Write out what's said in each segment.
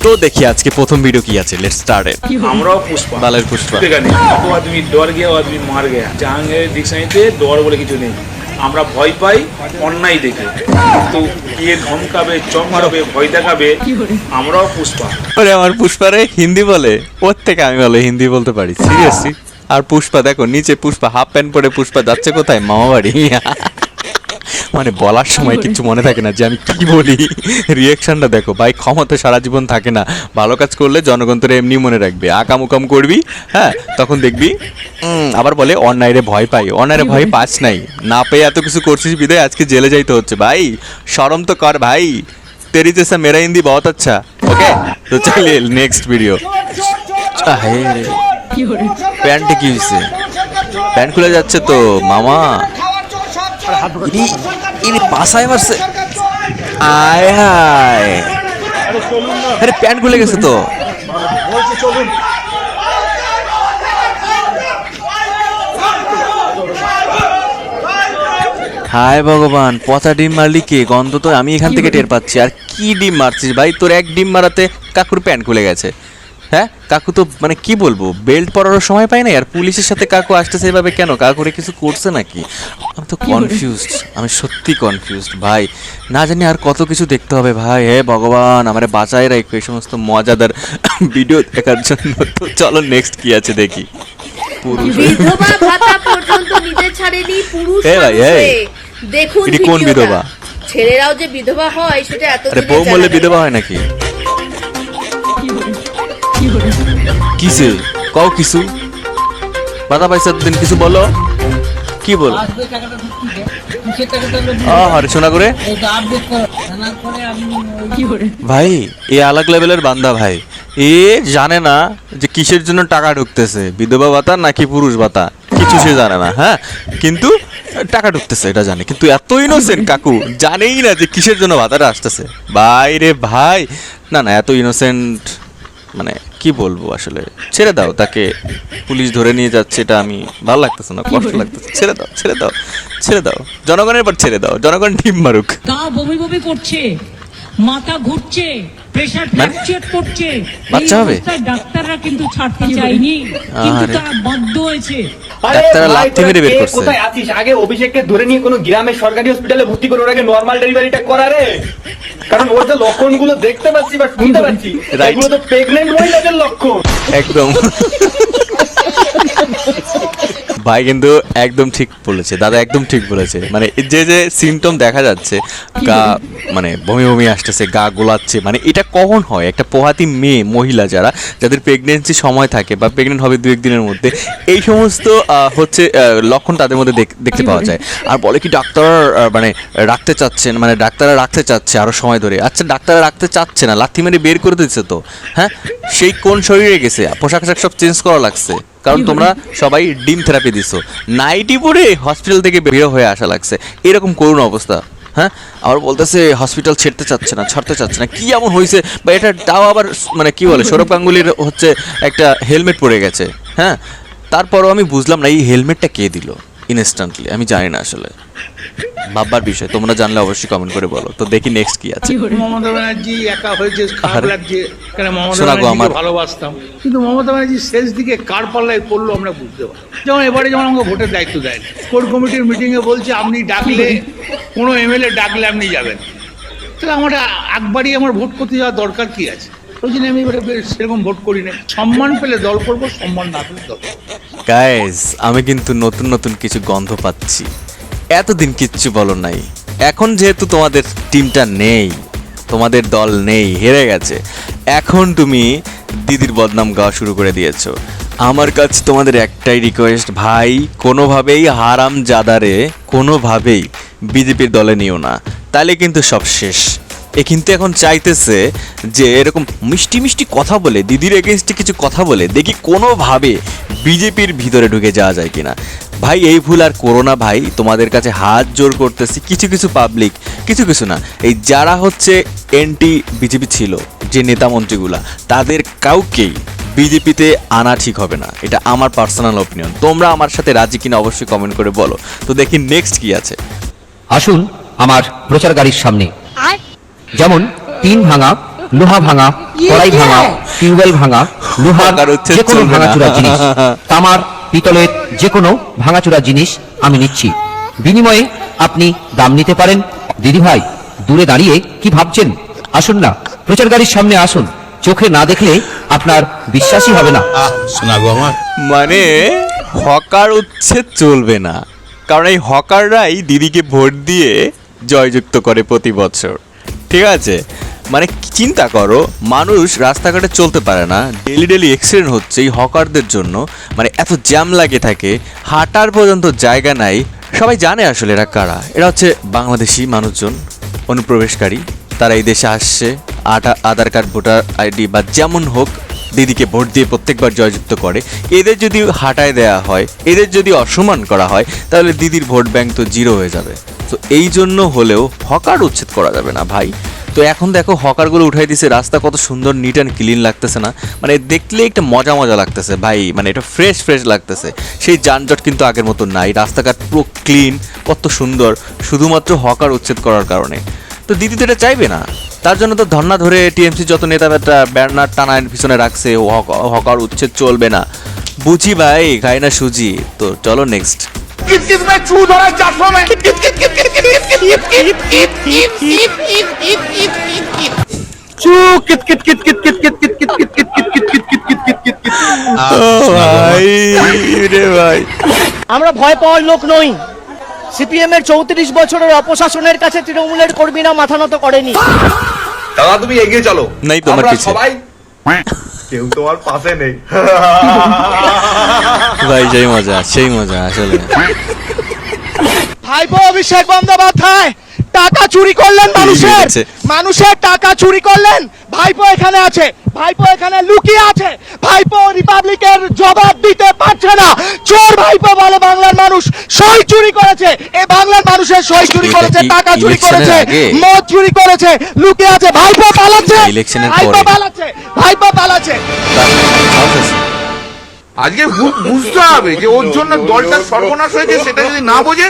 তো দেখি আজকে প্রথম ভিডিও কি আছে, লেটস স্টার্ট ইট। আমরাও পুষ্পা বালের পুষ্পা। ও আদমি ডর গিয়া ও আদমি মার গিয়া, জাহাঙ্গীরের ডিকশনারিতে ডর বলে কিছু নেই। আমরা ভয় পাই অন্যায় দেখে, কিন্তু কে ধমকাবে চমকাবে ভয় দেখাবে, আমরাও পুষ্পা। আরে আমার পুষ্পারে হিন্দি বলে, ওর থেকে আমি ভালো হিন্দি বলতে পারি, সিরিয়াসলি। আর পুষ্পা দেখো নিচে, পুষ্পা হাফ প্যান্ট পরে, পুষ্পা যাচ্ছে কোথায়, মামা বাড়ি। মানে বলার সময় কিছু মনে থাকে না যে আমি কি বলি। রিয়াকশনটা দেখো ভাই, ক্ষমতা সারা জীবন থাকে না। ভালো কাজ করলে জনগণ তোর এমনি মনে রাখবে, আকাম উকাম করবি, হ্যাঁ তখন দেখবি আবার বলে অন্যায়রে ভয় পাই। অন্যায়রে ভয় পাস নাই, না পেয়ে এত কিছু করছিস বিদায় আজকে জেলে যাইতে হচ্ছে। ভাই শরম তো কর ভাই, তেরি জেসা মেরা হিন্দি বহুত আচ্ছা। ওকে তো চলিয়ে নেক্সট ভিডিও। প্যান্টে কি হয়েছে? প্যান্ট খুলে যাচ্ছে তো মামা। ইনি পাশায় মারছে, আয় হায়, আরে প্যান্ট খুলে গেছে তো। হায় ভগবান, পচা ডিম মারলি কে? গন্ধ তো আমি এখান থেকে টের পাচ্ছি। আর কি ডিম মারছিস ভাই? তোর এক ডিম মারাতে কাকুর প্যান্ট খুলে গেছে। হ্যাঁ কাকু তো মানে কি বলবো, বেল্ট পরারও সময় পাই না। আর পুলিশের সাথে কাকু আসতেছে এভাবে কেন? কাকুরে কিছু করছে নাকি? আমি তো কনফিউজড, আমি সত্যি কনফিউজড ভাই। না জানি আর কত কিছু দেখতে হবে ভাই। হে ভগবান, আমারে বাঁচায় রাখো এই সমস্ত মজাদার ভিডিও দেখার জন্য। তো চলো নেক্সট কি আছে দেখি। বিধবা ভাতা পর্যন্ত নিতে ছাড়েনি পুরুষ মানুষে। দেখুন এটি কোন বিধবা? ছেলেরাও যে বিধবা হয় সেটা এত আরে বউ বললে বিধবা হয় নাকি? কিসে কও কিছু বাধা পাইছে দিন, কিছু বলো, কি বল? আরে শোনা করে ভাই, এ আলাগ লেভেলের বান্দা ভাই। এ জানে না যে কিসের জন্য টাকা ঢুকতেছে, বিধবা ভাতা নাকি পুরুষ ভাতা, কিছু সে জানে না। হ্যাঁ কিন্তু টাকা ঢুকতেছে এটা জানে, কিন্তু এত ইনোসেন্ট কাকু, জানেই না যে কিসের জন্য ভাতাটা আসতেছে। ভাই রে ভাই, না না এত ইনোসেন্ট, মানে কি বলবো আসলে। ছেড়ে দাও তাকে, পুলিশ ধরে নিয়ে যাচ্ছে, এটা আমি ভালো লাগতেছে না, কষ্ট লাগতেছে। ছেড়ে দাও ছেড়ে দাও ছেড়ে দাও, জনগণের পর ছেড়ে দাও, জনগণ ডিম মারুক। গা বমি বমি করছে, মাথা ঘুরছে, প্রেসার ফ্র্যাকচার করছে, বাচ্চা হবে। ডাক্তাররা কিন্তু ছাড়তে চায়নি, কিন্তু তারা বাধ্য হয়েছে। ডাক্তাররা লাথি মেরে বের করছে। কোথায় আছিস? আগে অভিষেককে ধরে নিয়ে কোনো গ্রামের সরকারি হসপিটালে ভর্তি করে ওর আগে নরমাল ডেলিভারিটা করা রে। কারণ ওর যে লক্ষণগুলো দেখতে পাচ্ছি বা শুনতে পাচ্ছি, এগুলো তো প্রেগন্যান্ট মহিলাদের লক্ষণ। একদম ভাই কিন্তু একদম ঠিক বলেছে দাদা, একদম ঠিক বলেছে। মানে যে যে সিমটম দেখা যাচ্ছে, গা মানে বমি বমি আসতেছে, গা গোলাচ্ছে, মানে এটা কখন হয়? একটা পোহাতি মেয়ে মহিলা যারা, যাদের প্রেগনেন্সি সময় থাকে বা প্রেগনেন্ট হবে 2-1 দিনের মধ্যে, এই সমস্ত হচ্ছে লক্ষণ তাদের মধ্যে দেখতে পাওয়া যায়। আর বলে কি ডাক্তার মানে রাখতে চাচ্ছেন, মানে ডাক্তাররা রাখতে চাচ্ছে আরো সময় ধরে। আচ্ছা ডাক্তাররা রাখতে চাচ্ছে না, লাথি মেরে বের করে দিচ্ছে তো। হ্যাঁ সেই কোন শরীরে গেছে? পোশাক আশাক সব চেঞ্জ করা লাগছে, কারণ তোমরা সবাই ডিম থেরাপি দিছো, নাইটি পরে হসপিটাল থেকে বের হয়ে আসা লাগছে, এরকম করুণ অবস্থা। হ্যাঁ আবার বলতেছে হসপিটাল ছাড়তে চাচ্ছে না, কি এমন হয়েছে? বা এটা তাও আবার মানে কি বলে, সৌরভ গাঙ্গুলির হচ্ছে একটা হেলমেট পরে গেছে। হ্যাঁ তারপরও আমি বুঝলাম না এই হেলমেটটা কে দিল ইনস্ট্যান্টলি, আমি জানি না আসলে, ভাববার বিষয়। তোমরা জানলে অবশ্যই কমেন্ট করে বলো। তো দেখি নেক্সট কি আছে। মমতা ব্যানার্জি একা হয়েছে, খারাপ লাগছে, কারণ মমতা শোনা গো আমার। ব্যানার্জিকে ভালোবাসতাম, কিন্তু মমতা ব্যানার্জি শেষ দিকে কার পাল্লায় পড়লো আমরা বুঝতে পারি। যেমন এবারে যেমন আমাকে ভোটের দায়িত্ব দেয়, কোর কমিটির মিটিংয়ে বলছে আপনি ডাকলে, কোনো এমএলএ ডাকলে আপনি যাবেন। তাহলে আমার একবারই আমার ভোট করতে যাওয়ার দরকার কি আছে? ওই জন্য আমি এবারে সেরকম ভোট করি না। সম্মান পেলে দল করবো, সম্মান না পেলে দল। গাইস আমি কিন্তু নতুন নতুন কিছু গন্ধ পাচ্ছি। এতদিন কিচ্ছু বলো নাই, এখন যেহেতু তোমাদের টিমটা নেই, তোমাদের দল নেই, হেরে গেছে, এখন তুমি দিদির বদনাম গাওয়া শুরু করে দিয়েছো। আমার কাছে তোমাদের একটাই রিকোয়েস্ট ভাই, কোনোভাবেই হারাম জাদারে কোনোভাবেই বিজেপির দলে নিও না, তাহলে কিন্তু সব শেষ। এ কিন্তু এখন চাইতেছে যে এরকম মিষ্টি মিষ্টি কথা বলে, দিদির এগেনস্টে কিছু কথা বলে দেখি কোনোভাবে বিজেপির ভিতরে ঢুকে যাওয়া যায় কিনা। ভাই এই ভুল আর করো না ভাই, তোমাদের কাছে হাত জোর করতেছি। কিছু কিছু পাবলিক, কিছু না, এই যারা হচ্ছে এন্টি বিজেপি ছিল, যে নেতা মন্ত্রীগুলা, তাদের কাউকেই বিজেপিতে আনা ঠিক হবে না, এটা আমার পার্সোনাল অপিনিয়ন। তোমরা আমার সাথে রাজি কিনা অবশ্যই কমেন্ট করে বলো। তো দেখি নেক্সট কি আছে। আসুন আমার প্রচার গাড়ির সামনে, যেমন 3 ভাঙা লোহা ভাঙা, কড়াই ভাঙা, টিউবওয়েল ভাঙা, লোহার হকার হচ্ছে যে কোনো চলবে না। ভাঙাচোরা জিনিস, তামার, পিতলের যে কোনো ভাঙাচোরা জিনিস আমি নিচ্ছি। বিনিময়ে আপনি দাম নিতে পারেন। দিদি ভাই, দূরে দাঁড়িয়ে কি ভাবছেন? আসুন না, প্রচার গাড়ির সামনে আসুন। চোখে না দেখলে আপনার বিশ্বাসই হবে না। মানে হকার উচ্ছেদ চলবে না, কারণ এই হকাররাই দিদিকে ভোট দিয়ে জয়যুক্ত করে প্রতি বছর। ঠিক আছে, মানে চিন্তা করো, মানুষ রাস্তাঘাটে চলতে পারে না, ডেলি ডেলি অ্যাক্সিডেন্ট হচ্ছে এই হকারদের জন্য। মানে এত জ্যাম লাগে থাকে, হাঁটার পর্যন্ত জায়গা নাই। সবাই জানে আসলে এরা কারা। এরা হচ্ছে বাংলাদেশি মানুষজন, অনুপ্রবেশকারী। তারা এই দেশে আসছে, আধার কার্ড, ভোটার আইডি বা যেমন হোক দিদিকে ভোট দিয়ে প্রত্যেকবার জয়যুক্ত করে। এদের যদি হাঁটায় দেয়া হয়, এদের যদি অসম্মান করা হয়, তাহলে দিদির ভোট ব্যাংক তো জিরো হয়ে যাবে। তো এই জন্য হলেও হকার উচ্ছেদ করা যাবে না ভাই। তো এখন দেখো হকারগুলো উঠাই দিছে, রাস্তা কত সুন্দর নিট অ্যান্ড ক্লিন লাগতেছে না? মানে দেখলে একটা মজা মজা লাগতেছে ভাই, মানে এটা ফ্রেশ ফ্রেশ লাগতেছে। সেই যানজট কিন্তু আগের মতো নাই, রাস্তাঘাট পুরো ক্লিন, কত সুন্দর, শুধুমাত্র হকার উচ্ছেদ করার কারণে। তো দিদি তো এটা চাইবে না, তার জন্য তো ধর্না ধরে টিএমসি যত নেতা ব্যানার টানায় পিছনে রাখছে, হকার উচ্ছেদ চলবে না। বুঝি ভাই, খাই না সুজি। তো চলো নেক্সট। ভাই আমরা ভয় পাওয়ার লোক নই। সিপিএম এর 34 বছরের অপশাসনের কাছে তৃণমূলের কর্মীরা মাথা নত করেনি। দাদা তুমি এগিয়ে চলো, নাই তোমার আমরা পিছে। সবাই কেউ তোমার পাশে নেই। ভাই সেই মজা, সেই মজা আসলে। ভাইপো অভিষেক বন্দ্যোপাধ্যায় টাকা চুরি করলেন মানুষের টাকা চুরি করলেন। ভাইপো এখানে আছে, ভাইপো এখানে লুকিয়ে আছে। ভাইপো রিপাবলিকের জবাব দিতে পারছে না। চোর ভাইপো বলে বাংলার মানুষ সই চুরি করেছে। এ বাংলার মানুষের সই চুরি করেছে, টাকা চুরি করেছে, মদ চুরি করেছে, লুকিয়ে আছে। ভাইপো পালাচ্ছে, ভাইপো পালাচ্ছে, ভাইপো পালাচ্ছে। আজকে বুঝতে হবে যে ওর জন্য দলটা সর্বনাশ হয়েছে, সেটা যদি না বোঝে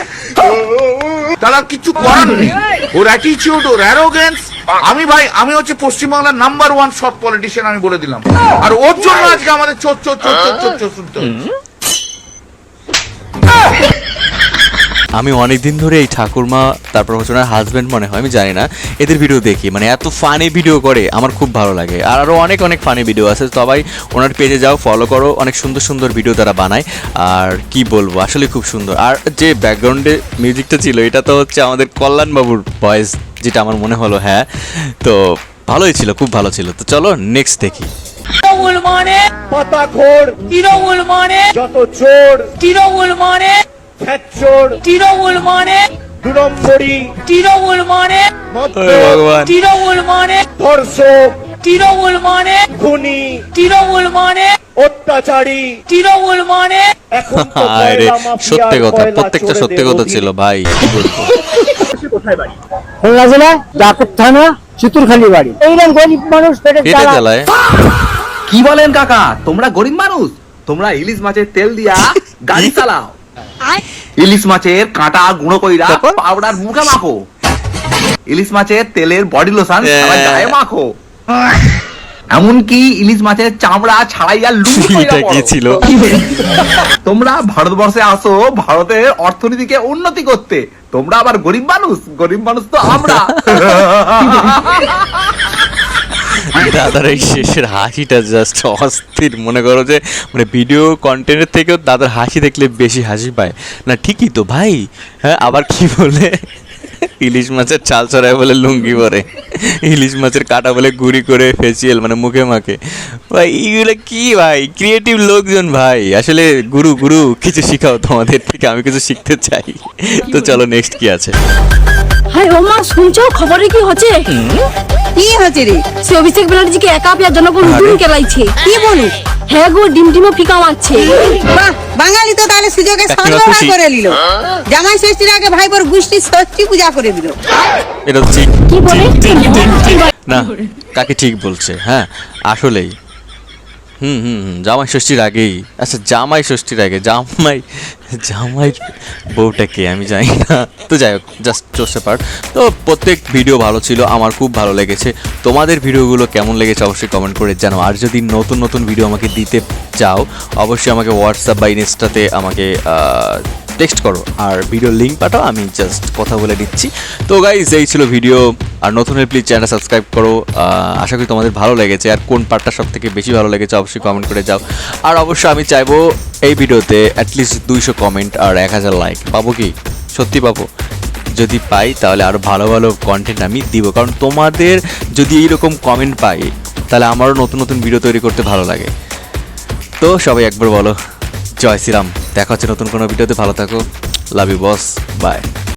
তাহলে আর কিছু করার নেই। ওর অ্যাটিটিউড, ওর অ্যারোগেন্স। আমি হচ্ছে পশ্চিমবাংলার নাম্বার 1 সৎ পলিটিশিয়ান, আমি বলে দিলাম। আর ওর জন্য আজকে আমাদের চোর চোর চোর চোর চোর চোর শুনতে হচ্ছে। আমি অনেকদিন ধরে এই ঠাকুরমা, তারপর হচ্ছে ওনার হাজব্যান্ড মনে হয়, আমি জানি না, এদের ভিডিও দেখি। মানে এত ফানি ভিডিও করে, আমার খুব ভালো লাগে। আর আরও অনেক অনেক ফানি ভিডিও আছে, সবাই ওনার পেজে যাও, ফলো করো। অনেক সুন্দর সুন্দর ভিডিও তারা বানায়। আর কি বলবো, আসলে খুব সুন্দর। আর যে ব্যাকগ্রাউন্ডে মিউজিকটা ছিল, এটা তো হচ্ছে আমাদের কল্যাণবাবুর ভয়েস, যেটা আমার মনে হলো। হ্যাঁ, তো ভালোই ছিল, খুব ভালো ছিল। তো চলো নেক্সট দেখি। তৃণমূল মানে পাতাখোর, তৃণমূল মানে যত চোর, তৃণমূল মানে চোর, তৃণমূল মানে 2 নম্বরই, তৃণমূল মানে ভগবান, তৃণমূল মানে ধর্ষক, তৃণমূল মানে খুনি, তৃণমূল মানে অত্যাচারী, তৃণমূল মানে এখন তো আরে কয়লা মাফিয়া, সত্যি কথা, কয়লা প্রত্যেকটা চোরেদের সত্যি কথা অধীনে। ছিল ভাই, কি বলবো। কোথায় বাড়ি? খুলনা জেলা ডাকুর থানা চিতুরখালি বাড়ি। এইরকম গরিব মানুষ পেটে পেটে জ্বালায়। কি বলেন কাকা, তোমরা গরিব মানুষ? তোমরা ইলিশ মাছের তেল দিয়া গাড়ি চালাও, ইলিশ মাছের কাঁটা গুঁড়ো কইরা তারপর? পাউডার মুখে মাখো, ইলিশ মাছের তেলের বডি লোশন সারা গায়ে মাখো, এমনকি ইলিশ মাছের চামড়া ছাড়াইয়া লুঙ্গি কইরা এটা কি পরো। ছিল? তোমরা ভারতবর্ষে আসো ভারতের অর্থনীতিকে উন্নতি করতে, তোমরা আবার গরিব মানুষ? গরিব মানুষ তো আমরা। দাদার এই শেষের হাসিটা জাস্ট অস্থির। মনে করো যে মানে ভিডিও কন্টেন্টের থেকেও দাদার হাসি দেখলে বেশি হাসি পায় না। ঠিকই তো ভাই। হ্যাঁ, আবার কি বলে, ইলিশ মাছের চাল ছড়ায় বলে লুঙ্গি পরে, ইলিশ মাছের কাটা বলে গুঁড়ি করে ফেসিয়াল মানে মুখে মাখে। ভাই এইগুলো কি ভাই, ক্রিয়েটিভ লোকজন ভাই। আসলে গুরু গুরু কিছু শিখাও তোমাদের থেকে, আমি কিছু শিখতে চাই। তো চলো নেক্সট কি আছে। হাই ওমা, শুনছো খবরে কি হচ্ছে? কি হচ্ছে রে? সে অভিষেক ব্যানার্জিকে একা পেয়ার জনগণ হুকুম কেলাইছে। কি বলো? হ্যাঁ গো, ডিম টিমও ফিকা মারছে। বাহ, বাঙালি তো তাহলে সুযোগে সর্বহারা করে নিল। জামাই ষষ্ঠীর আগে ভাইপোর গোষ্ঠী ষষ্ঠী পূজা করে দিল। এটা ঠিক কি বলে? না, কাকে ঠিক বলছে। হ্যাঁ আসলেই জামাই ষষ্ঠীর আগেই। আচ্ছা জামাই ষষ্ঠীর আগে জামাই বউটা কে আমি জানি না, তো যাই হোক, জাস্ট চোস্ট পার্ট। তো প্রত্যেক ভিডিও ভালো ছিল, আমার খুব ভালো লেগেছে। তোমাদের ভিডিওগুলো কেমন লেগেছে অবশ্যই কমেন্ট করে জানাও। আর যদি নতুন নতুন ভিডিও আমাকে দিতে চাও অবশ্যই আমাকে হোয়াটসঅ্যাপ বা ইনস্টাতে আমাকে টেক্সট করো, আর ভিডিও লিঙ্ক পাঠাও, আমি জাস্ট কথা বলে দিচ্ছি। তো গাইজ এই ছিল ভিডিও, আর নতুন হলে প্লিজ চ্যানেলটা সাবস্ক্রাইব করো। আশা করি তোমাদের ভালো লেগেছে, আর কোন পার্টটা সব থেকে বেশি ভালো লেগেছে অবশ্যই কমেন্ট করে যাও। আর অবশ্যই আমি চাইবো এই ভিডিওতে অ্যাটলিস্ট 200 কমেন্ট আর 1000 লাইক। পাবো কি? সত্যি পাবো? যদি পাই তাহলে আরও ভালো ভালো কন্টেন্ট আমি দিব, কারণ তোমাদের যদি এইরকম কমেন্ট পাই তাহলে আমারও নতুন নতুন ভিডিও তৈরি করতে ভালো লাগে। তো সবাই একবার বলো জয় শ্রীরাম। দেখা হচ্ছে নতুন কোনো ভিডিওতে, ভালো থাকো, লাভ ইউ বস, বাই।